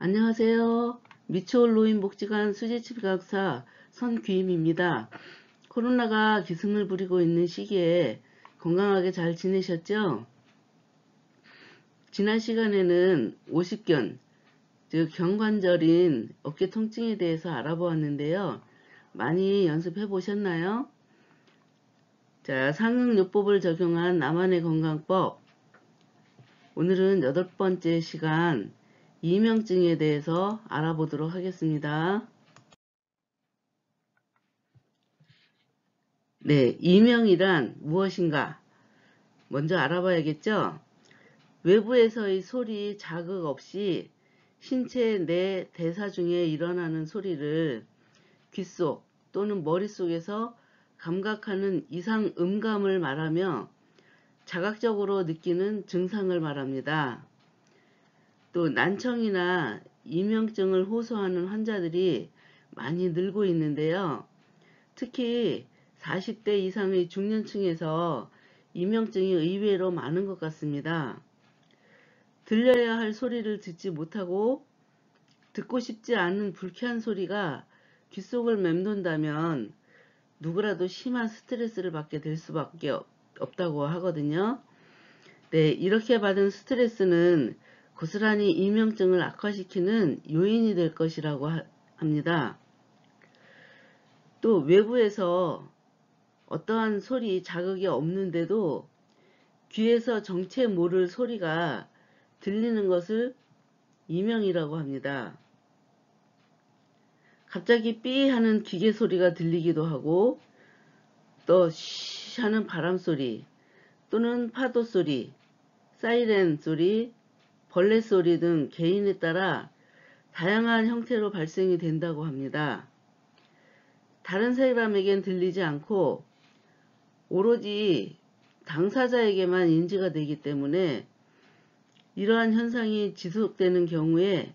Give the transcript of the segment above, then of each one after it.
안녕하세요. 미추홀 노인복지관 수지치과의사 선귀임입니다. 코로나가 기승을 부리고 있는 시기에 건강하게 잘 지내셨죠? 지난 시간에는 오십견, 즉 경관절인 어깨 통증에 대해서 알아보았는데요. 많이 연습해 보셨나요? 자, 상응요법을 적용한 나만의 건강법. 오늘은 8번째 시간 이명증에 대해서 알아보도록 하겠습니다. 네, 이명이란 무엇인가? 먼저 알아봐야겠죠? 외부에서의 소리 자극 없이 신체 내 대사 중에 일어나는 소리를 귓속 또는 머릿속에서 감각하는 이상 음감을 말하며 자각적으로 느끼는 증상을 말합니다. 또 난청이나 이명증을 호소하는 환자들이 많이 늘고 있는데요. 특히 40대 이상의 중년층에서 이명증이 의외로 많은 것 같습니다. 들려야 할 소리를 듣지 못하고 듣고 싶지 않은 불쾌한 소리가 귓속을 맴돈다면 누구라도 심한 스트레스를 받게 될 수밖에 없다고 하거든요. 네, 이렇게 받은 스트레스는 고스란히 이명증을 악화시키는 요인이 될 것이라고 합니다. 또 외부에서 어떠한 소리 자극이 없는데도 귀에서 정체 모를 소리가 들리는 것을 이명이라고 합니다. 갑자기 삐 하는 기계 소리가 들리기도 하고 또 쉬 하는 바람 소리 또는 파도 소리, 사이렌 소리, 벌레 소리 등 개인에 따라 다양한 형태로 발생이 된다고 합니다. 다른 사람에겐 들리지 않고 오로지 당사자에게만 인지가 되기 때문에 이러한 현상이 지속되는 경우에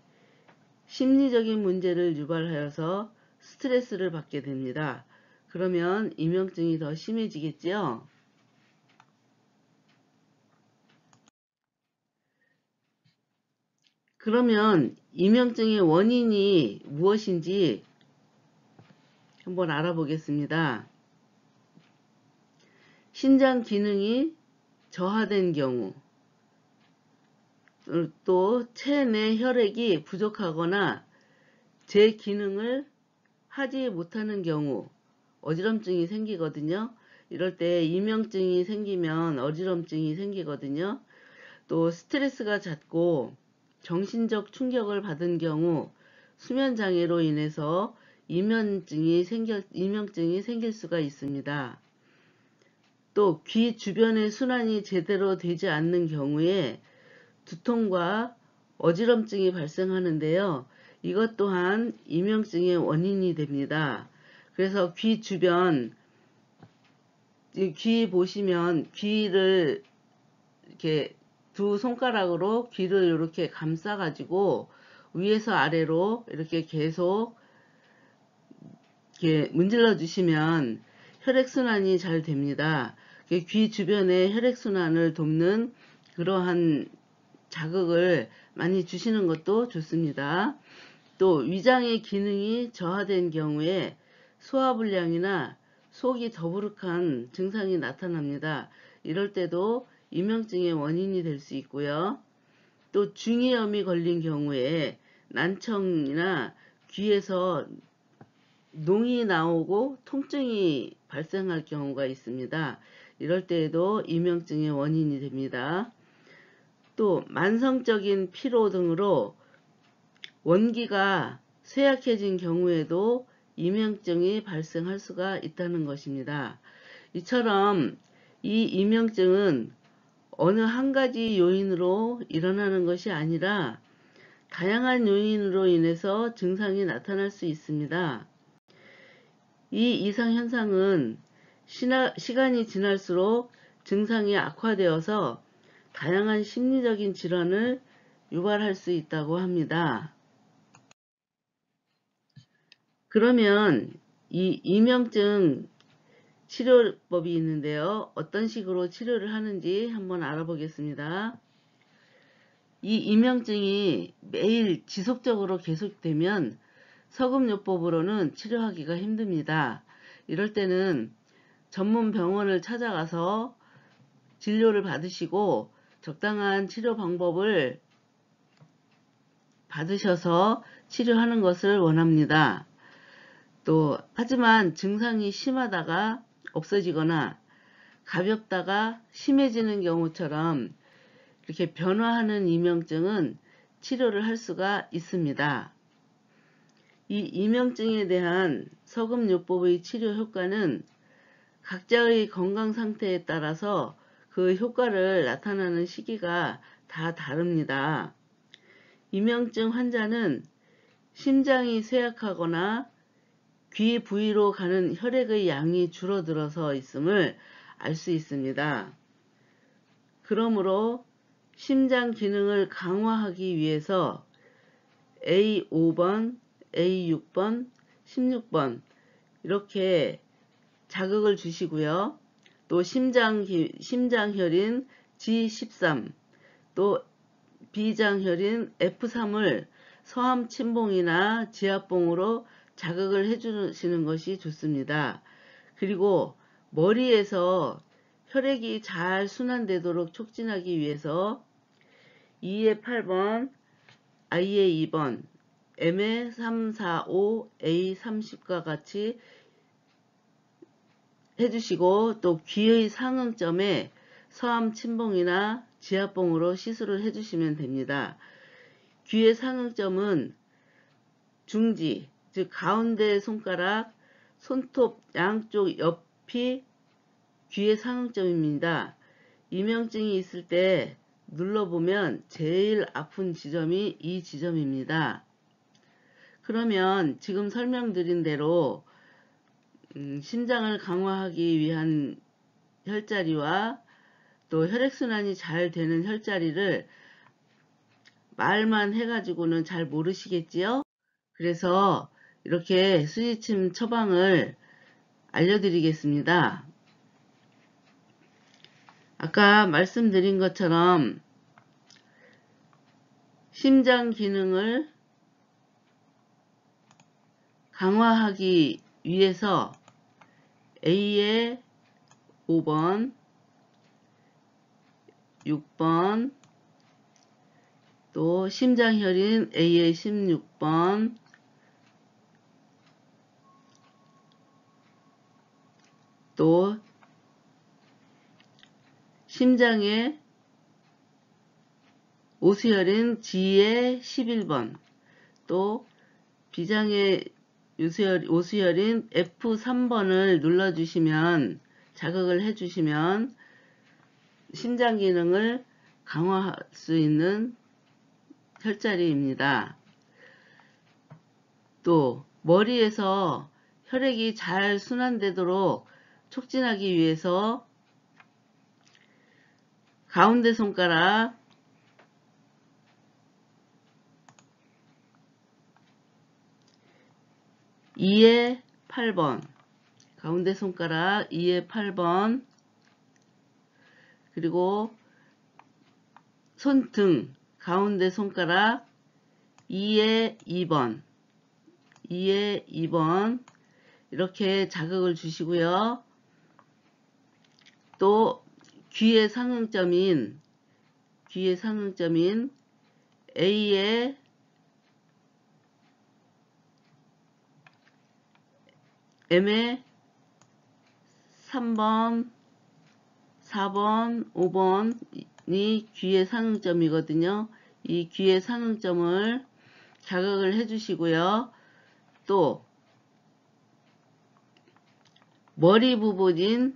심리적인 문제를 유발하여서 스트레스를 받게 됩니다. 그러면 이명증이 더 심해지겠죠? 그러면 이명증의 원인이 무엇인지 한번 알아보겠습니다. 신장 기능이 저하된 경우, 또 체내 혈액이 부족하거나 제 기능을 하지 못하는 경우 어지럼증이 생기거든요. 이럴 때 이명증이 생기면 어지럼증이 생기거든요. 또 스트레스가 잦고 정신적 충격을 받은 경우 수면장애로 인해서 이명증이 생길 수가 있습니다. 또 귀 주변의 순환이 제대로 되지 않는 경우에 두통과 어지럼증이 발생하는데요. 이것 또한 이명증의 원인이 됩니다. 그래서 귀 주변, 귀 보시면 귀를 이렇게 두 손가락으로 귀를 이렇게 감싸 가지고 위에서 아래로 이렇게 계속 이렇게 문질러 주시면 혈액순환이 잘 됩니다. 귀 주변의 혈액순환을 돕는 그러한 자극을 많이 주시는 것도 좋습니다. 또 위장의 기능이 저하된 경우에 소화불량이나 속이 더부룩한 증상이 나타납니다. 이럴 때도 이명증의 원인이 될 수 있고요. 또 중이염이 걸린 경우에 난청이나 귀에서 농이 나오고 통증이 발생할 경우가 있습니다. 이럴 때에도 이명증의 원인이 됩니다. 또 만성적인 피로 등으로 원기가 쇠약해진 경우에도 이명증이 발생할 수가 있다는 것입니다. 이처럼 이 이명증은 어느 한 가지 요인으로 일어나는 것이 아니라 다양한 요인으로 인해서 증상이 나타날 수 있습니다. 이 이상 현상은 시간이 지날수록 증상이 악화되어서 다양한 심리적인 질환을 유발할 수 있다고 합니다. 그러면 이 이명증 치료법이 있는데요. 어떤 식으로 치료를 하는지 한번 알아보겠습니다. 이 이명증이 매일 지속적으로 계속되면 서금요법으로는 치료하기가 힘듭니다. 이럴 때는 전문 병원을 찾아가서 진료를 받으시고 적당한 치료 방법을 받으셔서 치료하는 것을 원합니다. 또 하지만 증상이 심하다가 없어지거나 가볍다가 심해지는 경우처럼 이렇게 변화하는 이명증은 치료를 할 수가 있습니다. 이 이명증에 대한 서금요법의 치료 효과는 각자의 건강 상태에 따라서 그 효과를 나타나는 시기가 다 다릅니다. 이명증 환자는 심장이 쇠약하거나 귀 부위로 가는 혈액의 양이 줄어들어서 있음을 알 수 있습니다. 그러므로 심장 기능을 강화하기 위해서 A5번, A6번, 16번 이렇게 자극을 주시고요. 또 심장혈인 G13, 또 비장혈인 F3을 서암 침봉이나 지압봉으로 자극을 해주시는 것이 좋습니다. 그리고 머리에서 혈액이 잘 순환되도록 촉진하기 위해서 E의 8번, I의 2번, M의 3, 4, 5, A 30과 같이 해주시고 또 귀의 상응점에 서암 침봉이나 지압봉으로 시술을 해주시면 됩니다. 귀의 상응점은 중지, 즉 가운데 손가락, 손톱 양쪽 옆이 귀의 상응점입니다. 이명증이 있을 때 눌러보면 제일 아픈 지점이 이 지점입니다. 그러면 지금 설명드린 대로 심장을 강화하기 위한 혈자리와 또 혈액순환이 잘 되는 혈자리를 말만 해가지고는 잘 모르시겠지요? 그래서 이렇게 수지침 처방을 알려드리겠습니다. 아까 말씀드린 것처럼 심장 기능을 강화하기 위해서 A의 5번, 6번, 또 심장혈인 A의 16번, 또 심장의 오수혈인 G의 11번, 또 비장의 오수혈인 F3번을 눌러주시면, 자극을 해주시면 심장 기능을 강화할 수 있는 혈자리입니다. 또 머리에서 혈액이 잘 순환되도록 촉진하기 위해서 가운데 손가락, E의 8번, 가운데 손가락 2의 8번, 그리고 손등 가운데 손가락 2의 2번, 2의 2번 이렇게 자극을 주시고요. 또 귀의 상응점인 A의 M의 3번, 4번, 5번이 귀의 상응점이거든요. 이 귀의 상응점을 자극을 해주시고요. 또 머리 부분인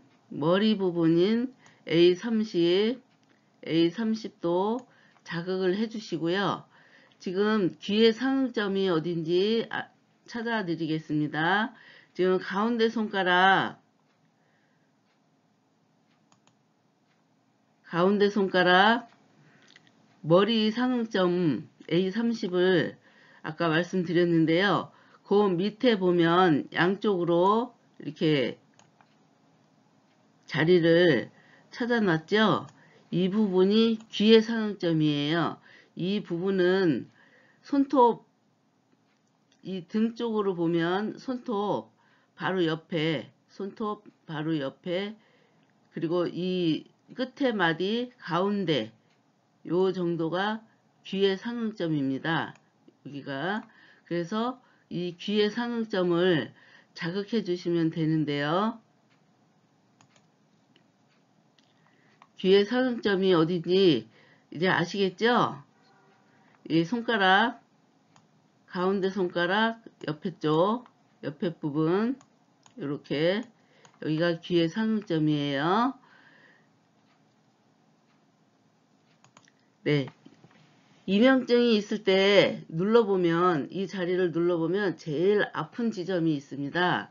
A30, A30도 자극을 해주시고요. 지금 귀의 상응점이 어딘지 찾아드리겠습니다. 지금 가운데 손가락 머리 상응점 A30을 아까 말씀드렸는데요. 그 밑에 보면 양쪽으로 이렇게 자리를 찾아놨죠. 이 부분이 귀의 상응점이에요. 이 부분은 손톱, 이 등 쪽으로 보면 손톱 바로 옆에, 손톱 바로 옆에, 그리고 이 끝에 마디 가운데 요 정도가 귀의 상응점입니다. 여기가. 그래서 이 귀의 상응점을 자극해 주시면 되는데요. 귀의 상응점이 어딘지 이제 아시겠죠? 이 손가락, 가운데 손가락 옆에 쪽, 옆에 부분, 이렇게 여기가 귀의 상응점이에요. 네. 이명증이 있을 때 눌러보면, 이 자리를 눌러보면 제일 아픈 지점이 있습니다.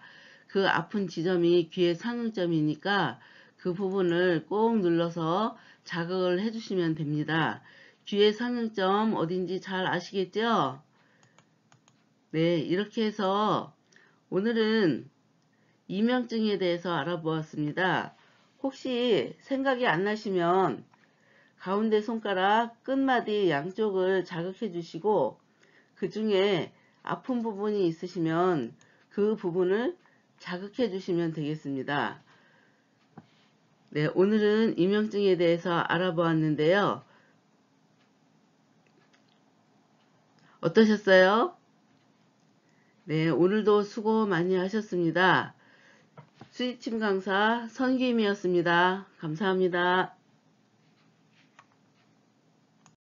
그 아픈 지점이 귀의 상응점이니까 그 부분을 꼭 눌러서 자극을 해주시면 됩니다. 귀의 상응점 어딘지 잘 아시겠죠? 네, 이렇게 해서 오늘은 이명증에 대해서 알아보았습니다. 혹시 생각이 안 나시면 가운데 손가락 끝마디 양쪽을 자극해 주시고 그 중에 아픈 부분이 있으시면 그 부분을 자극해 주시면 되겠습니다. 네, 오늘은 이명증에 대해서 알아보았는데요. 어떠셨어요? 네, 오늘도 수고 많이 하셨습니다. 수지침 강사 선기임이었습니다. 감사합니다.